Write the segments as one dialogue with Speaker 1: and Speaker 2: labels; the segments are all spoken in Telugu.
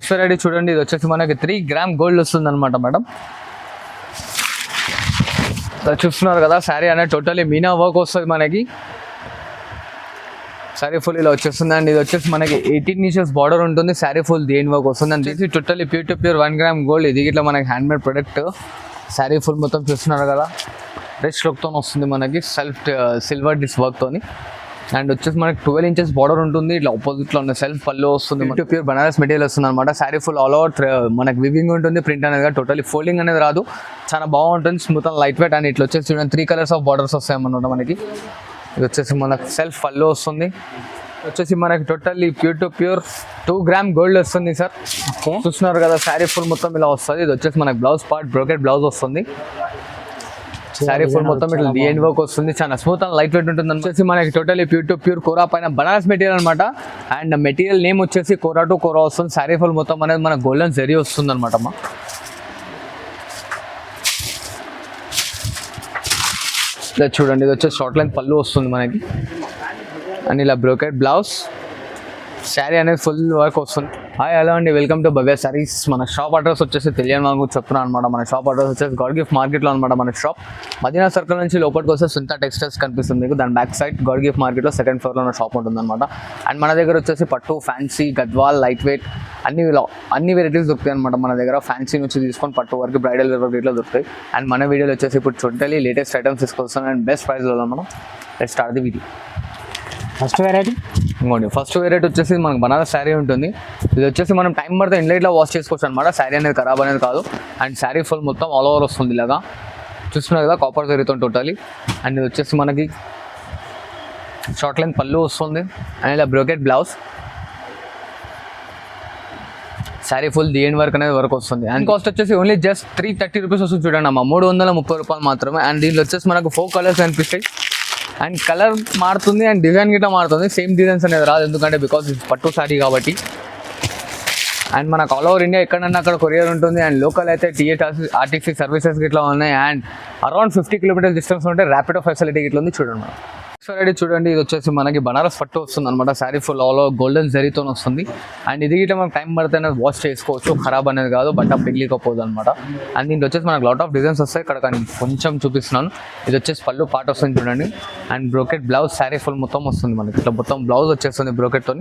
Speaker 1: నెక్స్ట్ వెరైటీ చూడండి, ఇది వచ్చేసి మనకి 3 గ్రామ్ గోల్డ్ వస్తుంది అనమాట మేడం. చూస్తున్నారు కదా, శారీ అనేది టోటలీ మీనా వర్క్ వస్తుంది మనకి. శారీ ఫుల్ ఇలా వచ్చేస్తుంది అండ్ ఇది వచ్చేసి మనకి 18 ఇంచెస్ బార్డర్ ఉంటుంది. శారీ ఫుల్ దేని వర్క్ వస్తుంది అండ్ ఇది totally pure to pure 1 gram gold. ఇది ఇట్లా మనకి హ్యాండ్మేడ్ ప్రొడక్ట్. శారీ ఫుల్ మొత్తం చూస్తున్నారు కదా, రిచ్ లుక్తో వస్తుంది మనకి, సెల్ఫ్ సిల్వర్ డిస్ వర్క్తోని. అండ్ వచ్చేసి మనకి 12 ఇంచెస్ బార్డర్ ఉంటుంది. ఇట్లా ఆపోజిట్లో ఉన్న సెల్ఫ్ పళ్ళు వస్తుంది. ప్యూర్ బనారస్ మెటీరియల్ వస్తుంది అనమాట. శారీ ఫుల్ ఆల్ ఓవర్ మనకి వివింగ్ ఉంటుంది. ప్రింట్ అనేది టోటలీ ఫోల్డింగ్ అనేది రాదు, చాలా బాగుంటుంది, smooth and light weight. And ఇట్లా వచ్చేసి చూడండి 3 కలర్స్ ఆఫ్ బార్డర్స్ వస్తాయి అన్నమాట మనకి. ఇది వచ్చేసి మనకి సెల్ఫ్ పళ్ళు వస్తుంది. వచ్చేసి మనకి totally pure to pure 2 gram gold వస్తుంది సార్. చూస్తున్నారు కదా, శారీ ఫుల్ మొత్తం ఇలా వస్తుంది. ఇది వచ్చేసి మనకి బ్లౌజ్ పార్ట్ బ్రోకెట్ బ్లౌజ్ వస్తుంది. శారీ ఫుల్ మొత్తం ఇట్లా డిఎన్ వర్క్ వస్తుంది, చాలా స్మూత్ అండ్ లైట్ వెయిట్ ఉంటుంది. వచ్చేసి మనకి టోటల్లీ ప్యూర్ టు ప్యూర్ కోరా పైన బనారస్ మెటీరియల్ అనమాట. అండ్ మెటీరియల్ నేమ్ వచ్చేసి కోరా టు కోరా వస్తుంది. శారీ ఫుల్ మొత్తం అనేది మన గోల్డెన్ జరీ వస్తుంది అనమాట అమ్మా. ఇలా చూడండి, ఇది వచ్చేసి షార్ట్ లైన్ పళ్ళు వస్తుంది మనకి అండ్ ఇలా బ్రోకెట్ బ్లౌజ్. శారీ అనేది ఫుల్ వర్క్ వస్తుంది. హాయ్ హలో అండి, వెల్కమ్ టు భవ్య సారీస్. మన షాప్ అడ్రస్ వచ్చేసి తెలియని వాళ్ళకు చెప్తున్నాను అనమాట. మన షాప్ అడ్రస్ వచ్చేసి గాడ్ గిఫ్ట్ మార్కెట్లో అనమాట. మన షాప్ మదీనా సర్కిల్ నుంచి లోపలికి వస్తే సుంతా టెక్స్టైల్స్ కనిపిస్తుంది మీకు. దాని బ్యాక్ సైడ్ గాడ్ గిఫ్ట్ మార్కెట్లో 2nd ఫ్లోర్లో ఉన్న షాప్ ఉంటుంది అనమాట. అండ్ మన దగ్గర వచ్చేసి పట్టు, ఫ్యాన్సీ, గద్వాల్, లైట్ వెయిట్ అన్ని వెరైటీస్ దొరుకుతాయి అనమాట మన దగ్గర. ఫ్యాన్సీ నుంచి తీసుకొని పట్టు వరకు బ్రైడల్ వరకు ఇట్లా దొరుకుతాయి. అండ్ మన వీడియోలో వచ్చేసి ఇప్పుడు టోటలీ లేటెస్ట్ ఐటమ్స్ తీసుకొస్తాం అండ్ బెస్ట్ ప్రైస్లో మనం. Let's start the video.
Speaker 2: First variety
Speaker 1: ఇంకోండి, ఫస్ట్ వెరైటీ వచ్చేసి మనకు బనారస్ శారీ ఉంటుంది. ఇది వచ్చేసి మనం టైం పడితే ఇన్లైట్లో వాష్ చేసుకోవచ్చు అనమాట. శారీ అనేది ఖరాబ్ అనేది కాదు. అండ్ శారీ ఫుల్ మొత్తం ఆల్ ఓవర్ వస్తుంది ఇలాగా, చూస్తున్నారు కదా, కాపర్ జరీతో టోటలీ. అండ్ ఇది వచ్చేసి మనకి షార్ట్ లెంత్ పళ్ళు వస్తుంది అండ్ ఇలా బ్రోకెట్ బ్లౌజ్. శారీ ఫుల్ డిఎన్ వర్క్ అనేది వర్క్ వస్తుంది. అండ్ కాస్ట్ వచ్చేసి ఓన్లీ జస్ట్ 330 రూపీస్ వస్తుంది చూడండి అమ్మ, 330 రూపాయలు మాత్రమే. అండ్ దీనిలో వచ్చేసి మనకు 4 కలర్స్ కనిపిస్తాయి. అండ్ కలర్ మారుతుంది అండ్ డిజైన్ గిట్లా మారుతుంది, సేమ్ డిజైన్స్ అనేది రాదు, ఎందుకంటే బికాస్ ఇది పట్టు శారీ కాబట్టి. అండ్ మనకు ఆల్ ఓవర్ ఇండియా ఎక్కడన్నా అక్కడ కొరియర్ ఉంటుంది. అండ్ లోకల్ అయితే ఆర్టీసీ సర్వీసెస్ గిట్లా ఉన్నాయి. అండ్ అరౌండ్ 50 కిలోమీటర్స్ డిస్టెన్స్ ఉంటే ర్యాపిడో ఫెసిలిటీ గిట్లా ఉంది చూడండి మనం. రెడీ చూడండి, ఇది వచ్చేసి మనకి బనారస్ పట్టు వస్తుంది అనమాట. Saree full all over golden జరీతో వస్తుంది. అండ్ ఇది గిట్లా మనకు టైం పడితే వాష్ చేసుకోవచ్చు, ఖరాబ్ అనేది కాదు, బట్ట పిగిలికపోదు అనమాట. అండ్ దీంట్లో వచ్చేసి మనకు లాట్ ఆఫ్ డిజైన్స్ వస్తాయి. ఇక్కడ కానీ కొంచెం చూపిస్తున్నాను. ఇది వచ్చేసి పళ్ళు పార్ట్ వస్తుంది చూడండి. And brocade blouse, saree full మొత్తం వస్తుంది మనకి. ఇట్లా మొత్తం బ్లౌజ్ వచ్చేస్తుంది బ్రోకెట్తో.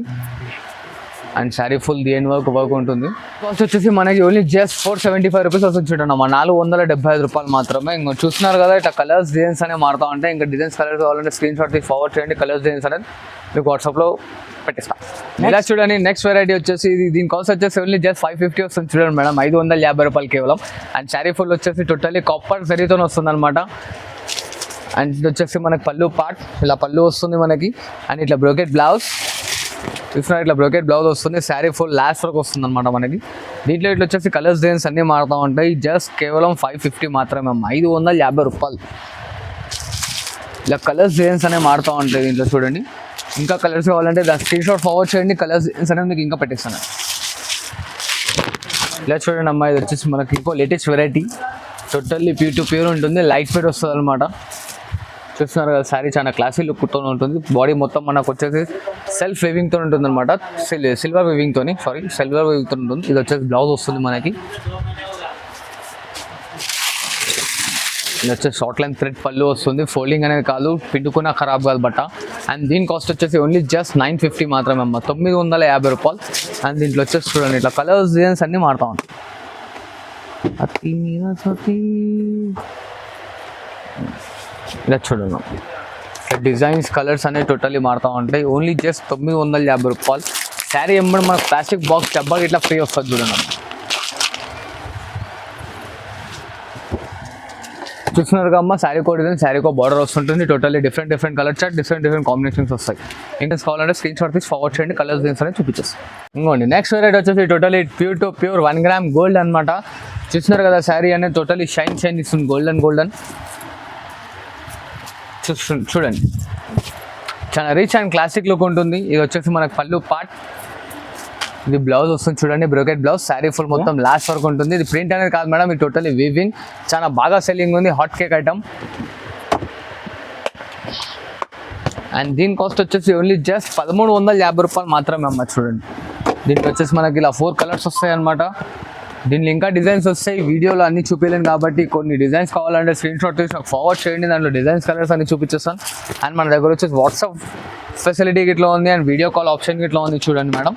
Speaker 1: అండ్ శారీ ఫుల్ డిఎన్ వర్క్ ఉంటుంది. కాస్ట్ వచ్చేసి మనకి ఓన్లీ జస్ట్ 475 రూపీస్ వస్తుంది చూడండి అమ్మా, 475 రూపాయలు మాత్రమే. ఇంకా చూస్తున్నారు కదా, ఇట్లా కలర్స్ డిజైన్స్ అనేవి మారుతూ ఉంటాయి. ఇంకా డిజైన్స్ కలర్స్ కావాలంటే స్క్రీన్ షాట్ తీసి ఫార్వర్డ్ చేయండి. కలర్స్ డిజైన్స్ అనేది మీకు వాట్సాప్లో పెట్టిస్తాం. ఇలా చూడండి, నెక్స్ట్ వెరైటీ వచ్చేసి దీని కాస్ట్ వచ్చేసి ఓన్లీ జస్ట్ 550 వస్తుంది చూడండి మేడం, 550 రూపాయలు కేవలం. అండ్ శారీ ఫుల్ వచ్చేసి టోటలీ కాపర్ జరీతో వస్తుంది అనమాట. అండ్ ఇది వచ్చేసి మనకి పళ్ళు పార్ట్, ఇలా పళ్ళు వస్తుంది మనకి. అండ్ ఇట్లా బ్రోకెట్ బ్లౌజ్ చూస్తున్నారు, ఇట్లా బ్రోకెట్ బ్లౌజ్ వస్తుంది. శారీ ఫుల్ లాస్ట్ వరకు వస్తుంది అనమాట మనకి. దీంట్లో ఇట్లా వచ్చేసి కలర్స్ డిజైన్స్ అన్నీ మారుతూ ఉంటాయి. జస్ట్ కేవలం 550 మాత్రమే, 550 రూపాయలు. ఇలా కలర్స్ డిజైన్స్ అనేవి మారుతూ ఉంటాయి దీంట్లో చూడండి. ఇంకా కలర్స్ కావాలంటే దాని స్క్రీన్ షాట్ ఫార్వర్డ్ చేయండి, కలర్స్ డిజైన్స్ అనేవి మీకు ఇంకా పెట్టిస్తాను. ఇలా చూడండి అమ్మాయి, ఇది వచ్చేసి మనకి ఇంకో latest variety, totally pure to pure ఉంటుంది, లైట్ వెయిట్ వస్తుంది అనమాట. చూస్తున్నారు కదా, శారీ చాలా క్లాసీ లుక్తో ఉంటుంది. బాడీ మొత్తం మనకు వచ్చేసి సెల్ఫ్ వీవింగ్తో ఉంటుంది అనమాట, సిల్వర్ వీవింగ్తో ఉంటుంది. ఇది వచ్చేసి బ్లౌజ్ వస్తుంది మనకి. ఇది వచ్చేసి షార్ట్ లెంత్ థ్రెడ్ పళ్ళు వస్తుంది. ఫోల్డింగ్ అనేది కాదు, పిండుకున్నా ఖరాబ్ కాదు బట్ట. అండ్ దీని కాస్ట్ వచ్చేసి ఓన్లీ జస్ట్ 950 మాత్రమే అమ్మ, 950 రూపాయలు. అండ్ దీంట్లో వచ్చేసి చూడండి, ఇట్లా కలర్స్ డిజైన్స్ అన్నీ మారుతూ ఉంటాయి. అతి మీద ఇలా చూడండి, డిజైన్స్ కలర్స్ అనేవి టోటల్లీ మారుతూ ఉంటాయి. ఓన్లీ జస్ట్ 950 రూపాయలు. శారీ ఎంబడి మనకు ప్లాస్టిక్ బాక్స్ డబ్బాకి ఇట్లా ఫ్రీ వస్తుంది చూడండి. చూస్తున్నారు అమ్మ, శారీకో డిజైన్, శారీకో బార్డర్ వస్తుంటుంది. Totally different colour chart, different combinations వస్తాయి. ఇంట్రెస్ట్ కావాలంటే స్క్రీన్ షాట్ తీసి ఫార్వర్డ్ చేయండి, కలర్స్ డిజైన్స్ అనేది చూపించేస్తాం. ఇంకోండి, నెక్స్ట్ వెరైటీ వచ్చేసి totally pure to pure 1 gram gold అనమాట. చూస్తున్నారు కదా, శారీ అనేది టోటల్లీ షైన్ ఇస్తుంది, గోల్డెన్. చూడండి, చాలా రిచ్ అండ్ క్లాసిక్ లుక్ ఉంటుంది. ఇది వచ్చేసి మనకు పళ్ళు పార్ట్, ఇది బ్లౌజ్ వస్తుంది చూడండి, బ్రోకెట్ బ్లౌజ్. శారీ ఫుల్ మొత్తం లాస్ట్ వరకు ఉంటుంది. ఇది ప్రింట్ అనేది కాదు మేడం, ఇది టోటలీ వీవింగ్, చాలా బాగా సెల్లింగ్ ఉంది, హాట్ కేక్ ఐటమ్. అండ్ దీని కాస్ట్ వచ్చేసి ఓన్లీ జస్ట్ 1350 రూపాయలు మాత్రమే అమ్మ. చూడండి, దీంట్లో వచ్చేసి మనకి ఇలా 4 కలర్స్ వస్తాయి అనమాట. దీనిలో ఇంకా డిజైన్స్ వస్తాయి, వీడియోలో అన్ని చూపించలేను కాబట్టి కొన్ని డిజైన్స్ కావాలంటే స్క్రీన్ షాట్ తీసి నాకు ఫార్వర్డ్ చేయండి, దాంట్లో డిజైన్స్ కలర్స్ అన్ని చూపించేస్తాను. అండ్ మన దగ్గర వచ్చేసి వాట్సాప్ ఫెసిలిటీ ఇట్లా ఉంది అండ్ వీడియో కాల్ ఆప్షన్ ఇట్లా ఉంది చూడండి మేడం.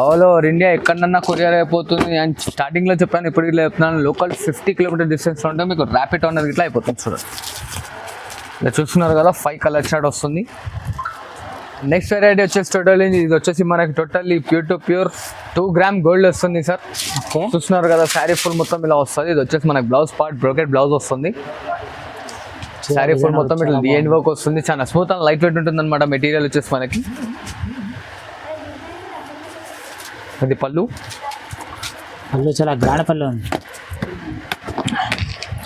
Speaker 1: ఆల్ ఓవర్ ఇండియా ఎక్కడన్నా కొరియర్ అయిపోతుంది. అండ్ స్టార్టింగ్లో చెప్పాను, ఇప్పుడు ఇట్లా చెప్తున్నాను, లోకల్ 50 కిలోమీటర్ డిస్టెన్స్లో ఉంటే మీకు ర్యాపిడ్ అనేది ఇట్లా అయిపోతుంది చూడండి. ఇలా చూస్తున్నారు కదా 5 కలర్ షాట్ వస్తుంది. నెక్స్ట్ వెరైటీ వచ్చేసి టోటల్లీ ఇది వచ్చేసి మనకి totally pure to pure 2 gram gold వస్తుంది సార్.
Speaker 2: ఓకే,
Speaker 1: చూస్తున్నారు కదా శారీ ఫుల్ మొత్తం ఇలా వస్తుంది. ఇది వచ్చేసి మనకి బ్లౌజ్ పార్ట్ బ్రోకెట్ బ్లౌజ్ వస్తుంది. శారీ ఫుల్ మొత్తం ఇట్లా డిఎన్ వర్క్ వస్తుంది, చాలా స్మూత్ అండ్ లైట్ వెయిట్ ఉంటుంది అనమాట. మెటీరియల్ వచ్చేసి మనకి అది పళ్ళు
Speaker 2: చాలా గ్రాండ్ పళ్ళు ఉంది.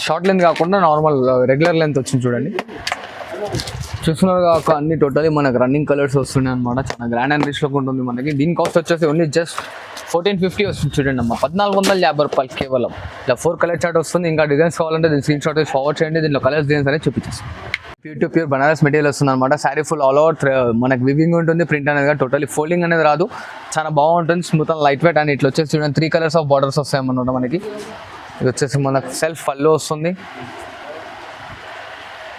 Speaker 1: షార్ట్ లెంత్ కాకుండా నార్మల్ రెగ్యులర్ లెంత్ వచ్చింది చూడండి. చూస్తున్నారు కాక అన్ని టోటలీ మనకు రన్నింగ్ కలర్స్ వస్తున్నాయి అనమాట. చాలా గ్రాండ్ అండ్ రిచ్ లుక్ ఉంటుంది మనకి. దీని కాస్ట్ వచ్చేసి ఓన్లీ జస్ట్ 1450 వస్తుంది చూడండి అమ్మ. 1450 రూపాయలు కేవలం. ఇలా 4 కలర్ చార్ట్ వస్తుంది. ఇంకా డిజైన్స్ కావాలంటే దీని స్క్రీన్ షాట్ ఫార్వర్డ్ చేయండి, దీంట్లో కలర్స్ డిజైన్స్ అనేది చూపించేస్తాం. Pure to pure Banaras material వస్తుంది అనమాట. శారీ ఫుల్ ఆల్ ఓవర్ మనకి వివింగ్ ఉంటుంది, ప్రింట్ అనేది టోటలీ ఫోల్డింగ్ అనేది రాదు, చాలా బాగుంటుంది, smooth and light weight. And ఇట్లా వచ్చేసి చూడండి 3 కలర్స్ ఆఫ్ బార్డర్స్ వస్తాయి అన్నమాట మనకి. ఇది వచ్చేసి మనకు సెల్ఫ్ పళ్ళు వస్తుంది,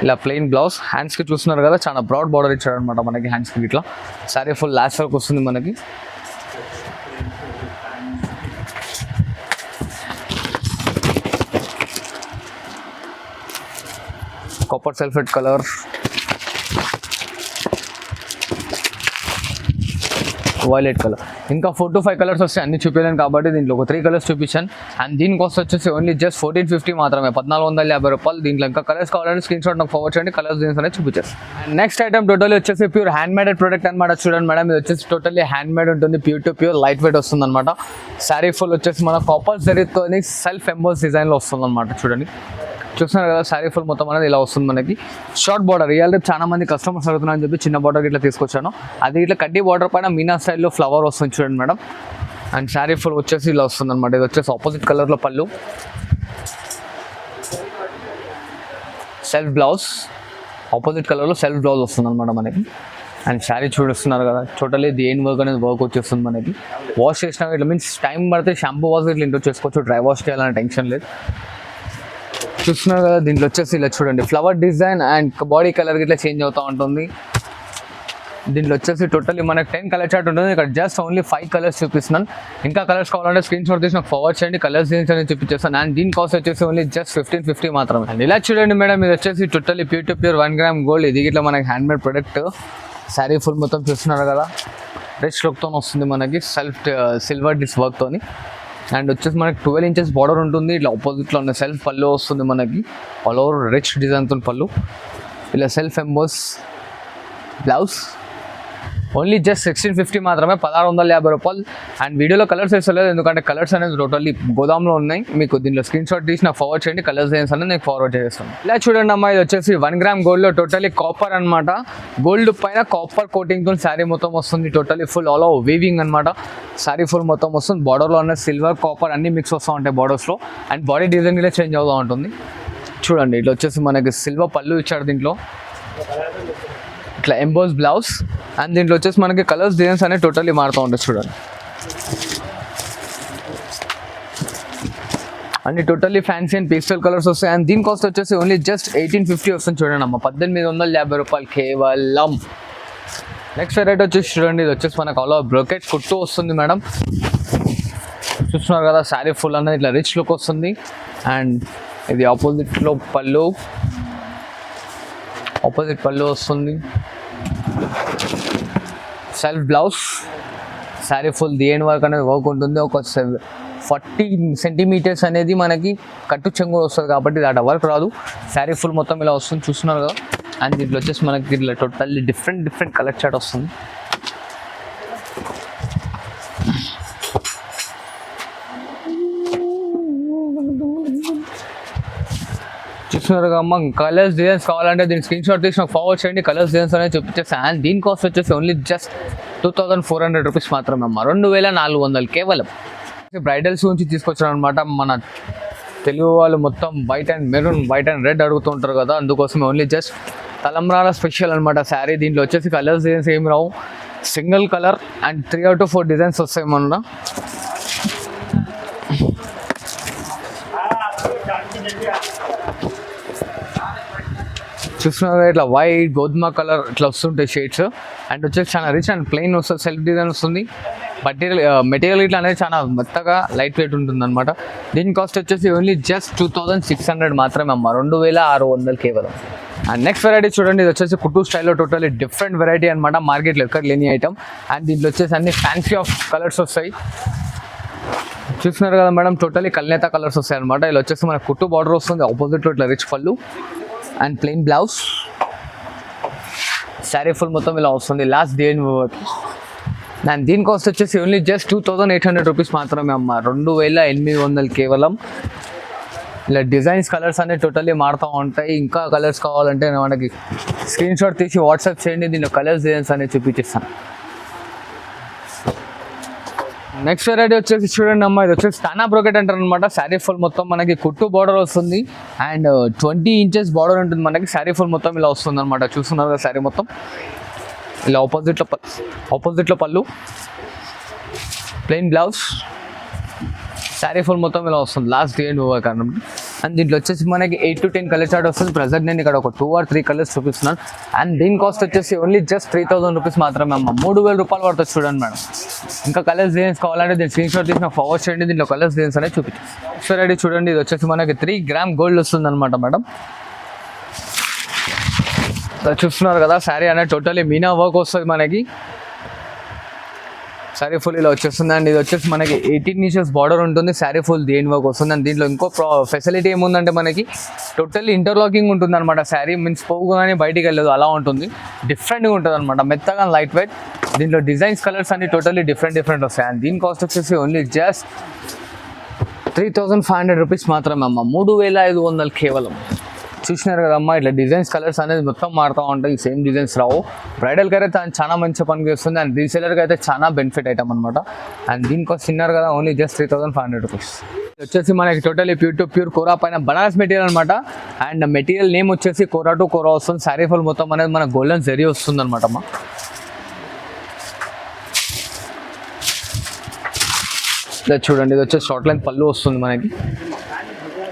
Speaker 1: ఇలా ప్లెయిన్ బ్లౌజ్. హ్యాండ్స్కి చూస్తున్నారు కదా చాలా బ్రాడ్ బార్డర్ ఇచ్చాడు అనమాట మనకి హ్యాండ్స్కి. ఇట్లా శారీ ఫుల్ లాస్ట్ వర్క్ వస్తుంది మనకి. Copper sulphate colour, violet colour. ఇంకా 4 to 5 కలర్స్ వస్తాయి, అన్ని చూపించలేను కాబట్టి దీంట్లో ఒక 3 కలర్స్ చూపించాను. అండ్ దీని కాస్ట్ వచ్చేసి ఓన్లీ జస్ట్ 1450 మాత్రమే, 1450 రూపాయలు. దీంట్లో ఇంకా కలర్స్ కావాలంటే స్క్రీన్ షాట్ నాకు ఫార్వర్డ్ చేయండి, కలర్స్ దీన్స్ అనేది చూపించేస్తాను. అండ్ నెక్స్ట్ ఐటమ్ టోటల్లీ వచ్చేసి ప్యూర్ హ్యాండ్ మేడెడ్ ప్రోడక్ట్ అనమాట. చూడండి మేడం, ఇది వచ్చేసి టోటల్లీ హ్యాండ్ మేడ్ ఉంటుంది, pure to pure light weight వస్తుంది అనమాట. శారీ ఫుల్ వచ్చేసి మన కాపర్ జరీతో సెల్ఫ్ ఎంబోస్ డిజైన్లో వస్తుంది అనమాట. చూడండి చూస్తున్నారు కదా శారీ ఫుల్ మొత్తం అనేది ఇలా వస్తుంది మనకి. షార్ట్ బార్డర్ రియల్ రేపు చాలా మంది కస్టమర్స్ అడుగుతున్నారని చెప్పి చిన్న బార్డర్ ఇట్లా తీసుకొచ్చాను. అది ఇట్లా కడ్డీ బార్డర్ పైన మీనా స్టైల్లో ఫ్లవర్ వస్తుంది చూడండి మేడం. అండ్ శారీ ఫుల్ వచ్చేసి ఇలా వస్తుంది అనమాట. ఇది వచ్చేసి ఆపోజిట్ కలర్లో పళ్ళు, సెల్ఫ్ బ్లౌజ్, ఆపోజిట్ కలర్లో సెల్ఫ్ బ్లౌజ్ వస్తుంది అనమాట మనకి. అండ్ శారీ చూపిస్తున్నారు కదా టోటలీ దేని వర్క్ అనేది వర్క్ వచ్చేస్తుంది మనకి. వాష్ చేసినా ఇట్లా మీన్స్ టైం పడితే షాంపూ వాష్ ఇట్లా ఇంట్లో చేసుకోవచ్చు, డ్రై వాష్ చేయాలనే టెన్షన్ లేదు. చూస్తున్నారు కదా దీంట్లో వచ్చేసి ఇలా చూడండి flower design and body colour ఇట్లా చేంజ్ అవుతూ ఉంటుంది. దీంట్లో వచ్చేసి టోటల్లీ మనకి 10 కలర్ చార్ట్ ఉంటుంది. ఇక్కడ జస్ట్ ఓన్లీ 5 కలర్స్ చూపిస్తున్నాను. ఇంకా కలర్స్ కావాలంటే స్క్రీన్ షాట్ తీసి నాకు ఫార్వర్డ్ చేయండి, కలర్స్ దీనికి అనేది చూపించేస్తాను. అండ్ దీని కాస్ట్ వచ్చేసి ఓన్లీ జస్ట్ 1550 మాత్రమే. అండ్ ఇలా చూడండి మేడం, ఇది వచ్చేసి totally pure to pure 1 gram gold. ఇది ఇట్లా మనకి hand made product. Sari full మొత్తం చూస్తున్నారు కదా రిచ్ లుక్తో వస్తుంది మనకి, సెల్ఫ్ సిల్వర్ డిస్ వర్క్తోని. అండ్ వచ్చేసి మనకి 12 ఇంచెస్ బార్డర్ ఉంటుంది. ఇట్లా ఆపోజిట్లో ఉన్న సెల్ఫ్ పళ్ళు వస్తుంది మనకి, ఆల్ ఓవర్ రిచ్ డిజైన్తో పళ్ళు. ఇలా self emboss blouse. Only just 1650 మాత్రమే, 1650 రూపాయలు. అండ్ వీడియోలో కలర్స్ వేస్తలేదు ఎందుకంటే కలర్స్ అనేది టోటల్లీ గోదాంలో ఉన్నాయి. మీకు దీనిలో స్క్రీన్ షాట్ తీసి నాకు ఫార్వర్డ్ చేయండి, కలర్స్ డిజైన్స్ అనేది నేను ఫార్వర్డ్ చేస్తాను. ఇలా చూడండి అమ్మా, ఇది వచ్చేసి 1 గ్రామ్ గోల్డ్లో టోటల్లీ కాపర్ అనమాట. గోల్డ్ పైన కాపర్ కోటింగ్తో శారీ మొత్తం వస్తుంది. Totally full all over weaving అనమాట. శారీ ఫుల్ మొత్తం వస్తుంది. బార్డర్లో ఉన్న సిల్వర్ కాపర్ అన్ని మిక్స్ వస్తూ ఉంటాయి బార్డర్స్లో. అండ్ బాడీ డిజైన్ కూడా చేంజ్ అవుతూ ఉంటుంది. చూడండి ఇట్లా వచ్చేసి మనకి సిల్వర్ పళ్ళు ఇచ్చాడు దీంట్లో, ఇట్లా ఎంబోస్ బ్లౌజ్. అండ్ దీంట్లో వచ్చేసి మనకి కలర్స్ డిజైన్స్ అనేవి టోటల్లీ మారుతూ ఉంటాయి చూడండి. అన్ని totally fancy and pastel colours వస్తాయి. అండ్ దీని కాస్ట్ వచ్చేసి ఓన్లీ జస్ట్ 1850 వస్తుంది చూడండి అమ్మ, 1850 రూపాయలు కేవలం. నెక్స్ట్ వెరైటీ వచ్చేసి చూడండి, ఇది వచ్చేసి మనకు ఆల్ ఓవర్ బ్రోకెట్ కుట్టు వస్తుంది మేడం. చూస్తున్నారు కదా శారీ ఫుల్ అనేది ఇట్లా రిచ్ లుక్ వస్తుంది. అండ్ ఇది ఆపోజిట్లో పళ్ళు, ఆపోజిట్ పళ్ళు వస్తుంది, సెల్ఫ్ బ్లౌజ్. శారీ ఫుల్ దేని వర్క్ అనేది వర్క్ ఉంటుంది. ఒక 40 సెంటీమీటర్స్ అనేది మనకి కట్టు చెంగు వస్తుంది కాబట్టి దాంట్లో వర్క్ రాదు. శారీ ఫుల్ మొత్తం ఇలా వస్తుంది చూస్తున్నారు కదా. అండ్ దీంట్లో వచ్చేసి మనకి ఇట్లా టోటల్లీ డిఫరెంట్ కలర్ చార్ట్ వస్తుంది. చూస్తున్నారు అమ్మ, కలర్స్ డిజైన్స్ కావాలంటే దీని స్క్రీన్ షాట్ తీసి నాకు ఫార్వర్డ్ చేయండి, కలర్స్ డిజైన్స్ అనేది చూపించేస్తాను. అండ్ దీని కాస్ట్ వచ్చేసి ఓన్లీ జస్ట్ 2400 రూపీస్ మాత్రమే అమ్మ, 2400 కేవలం. బ్రైడల్స్ గురించి తీసుకొచ్చాను అనమాట. మన తెలుగు వాళ్ళు మొత్తం white and maroon, white and red అడుగుతుంటారు కదా, అందుకోసం ఓన్లీ జస్ట్ తలంబ్రాల స్పెషల్ అనమాట శారీ. దీంట్లో వచ్చేసి కలర్స్ డిజైన్స్ ఏం రావు, single colour and 3 out of 4 designs వస్తాయి మన. చూస్తున్నారు ఇట్లా వైట్ గోధుమ కలర్ ఇట్లా వస్తుంటాయి షేడ్స్. అండ్ వచ్చేసి చాలా రిచ్ అండ్ ప్లెయిన్ వస్తుంది, సెల్ఫ్ డిజైన్ వస్తుంది. మెటీరియల్ ఇట్లా అనేది చాలా మెత్తగా లైట్ వెయిట్ ఉంటుంది అనమాట. దీని కాస్ట్ వచ్చేసి ఓన్లీ జస్ట్ 2600 మాత్రమే అమ్మ, 2600 కేవలం. అండ్ నెక్స్ట్ వెరైటీ చూడండి, ఇది వచ్చేసి కుట్టు స్టైల్లో టోటల్లీ డిఫరెంట్ వెరైటీ అనమాట, మార్కెట్లో ఎక్కడ లేని ఐటమ్. అండ్ దీంట్లో వచ్చేసి అన్ని ఫ్యాన్సీ ఆఫ్ కలర్స్ వస్తాయి. చూస్తున్నారు కదా మేడం, టోటల్లీ కల్నేత కలర్స్ వస్తాయి అనమాట. ఇలా వచ్చేసి మన కుట్టు బార్డర్ వస్తుంది, ఆపోజిట్లో ఇట్లా రిచ్ పళ్ళు and plain blouse. Saree full మొత్తం ఇలా వస్తుంది, లాస్ట్ డిజైన్ వర్క్. అండ్ దీని కాస్ట్ వచ్చేసి ఓన్లీ జస్ట్ 2800 రూపీస్ మాత్రమే అమ్మ, 2800 కేవలం. ఇలా డిజైన్స్ కలర్స్ అనేవి టోటల్లీ మారుతూ ఉంటాయి. ఇంకా కలర్స్ కావాలంటే మనకి స్క్రీన్ షాట్ తీసి వాట్సాప్ చేయండి, దీనిలో కలర్స్ డిజైన్స్ అనేవి చూపించేస్తాను. నెక్స్ట్ వెరైటీ వచ్చేసి చూడండి అమ్మ, ఇది వచ్చేసి తానా బ్రోకెట్ అంటారు అనమాట. శారీ ఫుల్ మొత్తం మనకి కుట్టు బార్డర్ వస్తుంది అండ్ 20 inches బార్డర్ ఉంటుంది మనకి. శారీ ఫుల్ మొత్తం ఇలా వస్తుంది అనమాట. చూస్తున్నారు కదా శారీ మొత్తం ఇలా ఆపోజిట్లో పళ్ళు, ప్లెయిన్ బ్లౌజ్. శారీ ఫుల్ మొత్తం ఇలా వస్తుంది, లాస్ట్ డే అండ్ వర్క్ అన్నమాట. అండ్ దీంట్లో వచ్చేసి మనకి 8 to 10 కలర్ చార్ట్ వస్తుంది. ప్రజెంట్ నేను ఇక్కడ ఒక 2 or 3 కలర్స్ చూపిస్తున్నాను. అండ్ దీని కాస్ట్ వచ్చేసి ఓన్లీ జస్ట్ 3000 రూపీస్ మాత్రమే అమ్మ, 3000 రూపాయలు పడుతుంది చూడండి మేడం. ఇంకా కలర్స్ డిజైన్స్ కావాలంటే దీని స్క్రీన్ షాట్ తీసి నాకు ఫార్వర్డ్ చేయండి, దీంట్లో కలర్స్ డిజైన్స్ అనేది చూపించాను. నెక్స్ట్ వెరైటీ చూడండి, ఇది వచ్చేసి మనకి 3 grams గోల్డ్ వస్తుంది అనమాట మేడం. చూస్తున్నారు కదా శారీ అనేది టోటల్లీ మీనా వర్క్ వస్తుంది మనకి. శారీ ఫుల్ ఇలా వచ్చేస్తుంది. అండ్ ఇది వచ్చేసి మనకి 18 inches బార్డర్ ఉంటుంది. శారీ ఫుల్ దేని వర్క్ వస్తుంది. అండ్ దీంట్లో ఇంకో ఫెసిలిటీ ఏముందంటే మనకి టోటల్లీ ఇంటర్లాకింగ్ ఉంటుంది అనమాట. శారీ మీన్స్ పోగానే బయటికి వెళ్ళదు, అలా ఉంటుంది. డిఫరెంట్గా ఉంటుంది అనమాట, మెత్తగా లైట్ వెయిట్. దీంట్లో డిజైన్స్ కలర్స్ అన్ని టోటల్లీ డిఫరెంట్ వస్తాయి. అండ్ దీని కాస్ట్ వచ్చేసి ఓన్లీ జస్ట్ 3500 రూపీస్ మాత్రమే అమ్మ, 3500 కేవలం. చూసినారు కదమ్మా, ఇట్లా డిజైన్స్ కలర్స్ అనేది మొత్తం మారుతూ ఉంటాయి, సేమ్ డిజైన్స్ రావు. బ్రైడల్కి అయితే చాలా మంచి పని చేస్తుంది అండ్ రీసేలర్కి అయితే చాలా బెనిఫిట్ ఐటమ్ అనమాట. అండ్ దీనికోసం తిన్నారు కదా ఓన్లీ జస్ట్ 3500 రూపీస్. వచ్చేసి మనకి టోటల్లీ ప్యూర్ కోరా పైన బనారస్ మెటీరియల్ అనమాట. అండ్ మెటీరియల్ నేమ్ వచ్చేసి కోరా టు కోరా వస్తుంది. శారీ ఫుల్ మొత్తం అనేది మన గోల్డెన్ జరీ వస్తుంది అనమాట అమ్మా. ఇలా చూడండి, ఇది వచ్చేసి షార్ట్ లైన్ పళ్ళు వస్తుంది మనకి.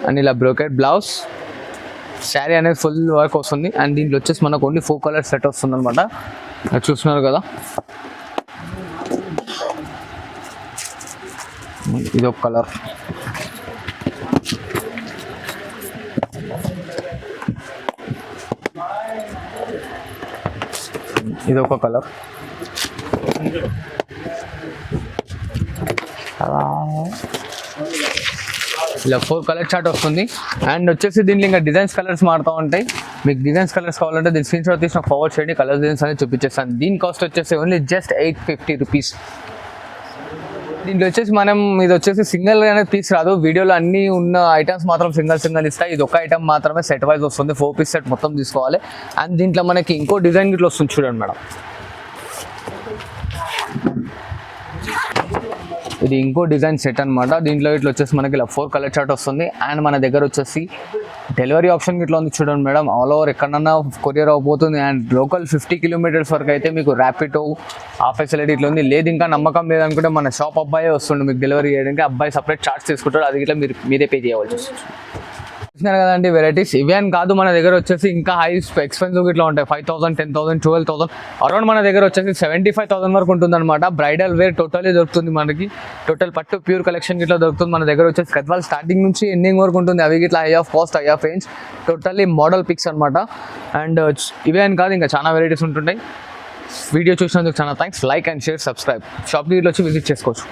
Speaker 1: అండ్ ఇలా బ్రోకెట్ బ్లౌజ్. శారీ అనేది ఫుల్ వర్క్ వస్తుంది. అండ్ దీంట్లో వచ్చేసి మనకు ఓన్లీ 4 కలర్ సెట్ వస్తుంది అనమాట. చూస్తున్నారు కదా, ఇది ఒక కలర్, ఇది ఒక కలర్, ఇలా 4 కలర్ చార్ట్ వస్తుంది. అండ్ వచ్చేసి దీంట్లో ఇంకా డిజైన్స్ కలర్స్ మారుతూ ఉంటాయి. మీకు డిజైన్స్ కలర్స్ కావాలంటే దీని స్క్రీన్ షాట్ తీసి నాకు ఫార్వర్డ్ చేయండి, కలర్ డిజైన్స్ అనేది చూపించేస్తాను. దీని కాస్ట్ వచ్చేసి ఓన్లీ జస్ట్ 850 రూపీస్. దీంట్లో వచ్చేసి ఇది వచ్చేసి సింగిల్ అనేది పీస్ రాదు, వీడియోలో అన్ని ఉన్న ఐటమ్స్ మాత్రం సింగిల్ ఇస్తాయి. ఇది ఒక ఐటమ్ మాత్రమే సెట్ వైజ్ వస్తుంది, 4 piece సెట్ మొత్తం తీసుకోవాలి. అండ్ దీంట్లో మనకి ఇంకో డిజైన్ ఇట్లా వస్తుంది చూడండి మేడం, ఇది ఇంకో డిజైన్ సెట్ అనమాట. దీంట్లో ఇట్లా వచ్చేసి మనకి ఇలా 4 కలర్ చార్ట్ వస్తుంది. అండ్ మన దగ్గర వచ్చేసి డెలివరీ ఆప్షన్ ఇట్లా ఉంది చూడండి మేడం, ఆల్ ఓవర్ ఎక్కడన్నా కొరియర్ అవ్వబోతుంది. అండ్ లోకల్ 50 kilometers వరకు అయితే మీకు ర్యాపిడో ఆ ఫెసిలిటీ ఇట్లా ఉంది. లేదు ఇంకా నమ్మకం లేదనుకుంటే మన షాప్ అబ్బాయి వస్తుండే మీకు డెలివరీ చేయడానికి, అబ్బాయి సపరేట్ చార్జ్ తీసుకుంటాడు, అది ఇట్లా మీరే పే చేయవలసి వస్తుంది. చూసినారు కదండి వెరైటీస్, ఇవే అని కాదు మన దగ్గర వచ్చేసి ఇంకా హై ఎక్స్పెన్సివ్ ఇట్లా ఉంటాయి. 5000, 10,000, 12,000 అరౌండ్ మన దగ్గర వచ్చేసి 75,000 వరకు ఉంటుంది అనమాట. బ్రైడల్ వేర్ టోటలీ దొరుకుతుంది మనకి, టోటల్ పట్టు ప్యూర్ కలెక్షన్ ఇట్లా దొరుకుతుంది మన దగ్గర వచ్చేసి. గద్వాల్ స్టార్టింగ్ నుంచి ఎండింగ్ వరకు ఉంటుంది. అవి ఇట్లా high of cost, high of range, totally model picks అనమాట. అండ్ ఇవే అని కాదు ఇంకా చాలా వెరైటీస్ ఉంటుంటాయి. వీడియో చూసినందుకు చాలా thanks. Like and share, subscribe. షాప్కి ఇట్లా వచ్చి విజిట్ చేసుకోవచ్చు.